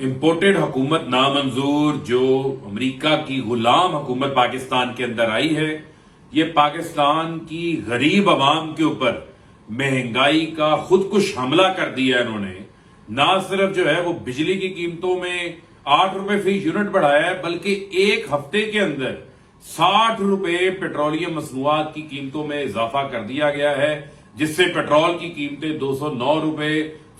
Imported حکومت نامنظور جو امریکہ کی غلام حکومت پاکستان کے اندر آئی ہے، یہ پاکستان کی غریب عوام کے اوپر مہنگائی کا خودکش حملہ کر دیا ہے۔ انہوں نے نہ صرف جو ہے وہ بجلی کی قیمتوں میں 8 روپے فی یونٹ بڑھایا ہے، بلکہ ایک ہفتے کے اندر 60 روپے پیٹرولیم مصنوعات کی قیمتوں میں اضافہ کر دیا گیا ہے، جس سے پیٹرول کی قیمتیں 209 روپے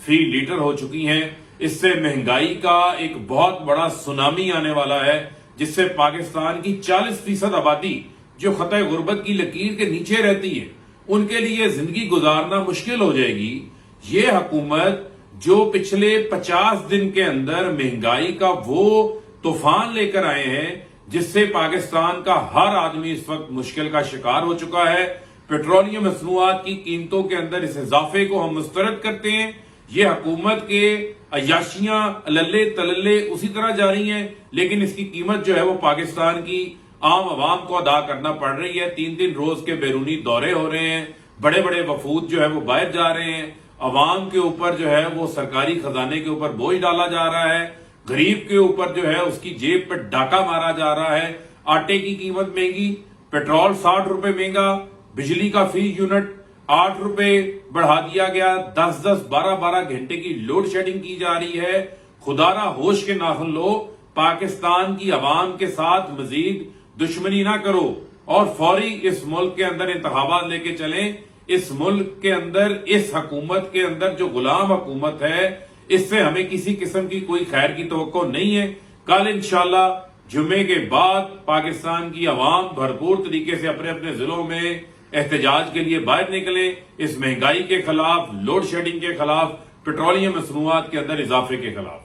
فی لیٹر ہو چکی ہیں۔ اس سے مہنگائی کا ایک بہت بڑا سونامی آنے والا ہے، جس سے پاکستان کی 40% آبادی جو خطۂ غربت کی لکیر کے نیچے رہتی ہے، ان کے لیے زندگی گزارنا مشکل ہو جائے گی۔ یہ حکومت جو پچھلے 50 دن کے اندر مہنگائی کا وہ طوفان لے کر آئے ہیں، جس سے پاکستان کا ہر آدمی اس وقت مشکل کا شکار ہو چکا ہے۔ پیٹرولیم مصنوعات کی قیمتوں کے اندر اس اضافے کو ہم مسترد کرتے ہیں۔ یہ حکومت کے عیاشیاں للے تللے اسی طرح جاری ہیں، لیکن اس کی قیمت جو ہے وہ پاکستان کی عام عوام کو ادا کرنا پڑ رہی ہے۔ 3 روز کے بیرونی دورے ہو رہے ہیں، بڑے بڑے وفود جو ہے وہ باہر جا رہے ہیں، عوام کے اوپر جو ہے وہ سرکاری خزانے کے اوپر بوجھ ڈالا جا رہا ہے، غریب کے اوپر جو ہے اس کی جیب پر ڈاکہ مارا جا رہا ہے۔ آٹے کی قیمت مہنگی، پیٹرول 60 روپے مہنگا، بجلی کا فی یونٹ 8 روپے بڑھا دیا گیا، 12 گھنٹے کی لوڈ شیڈنگ کی جا رہی ہے۔ خدارا ہوش کے ناخن لو، پاکستان کی عوام کے ساتھ مزید دشمنی نہ کرو اور فوری اس ملک کے اندر انتخابات لے کے چلیں۔ اس ملک کے اندر، اس حکومت کے اندر جو غلام حکومت ہے، اس سے ہمیں کسی قسم کی کوئی خیر کی توقع نہیں ہے۔ کل انشاءاللہ جمعے کے بعد پاکستان کی عوام بھرپور طریقے سے اپنے اپنے ضلعوں میں احتجاج کے لیے باہر نکلیں، اس مہنگائی کے خلاف، لوڈ شیڈنگ کے خلاف، پیٹرولیم مصنوعات کے اندر اضافے کے خلاف۔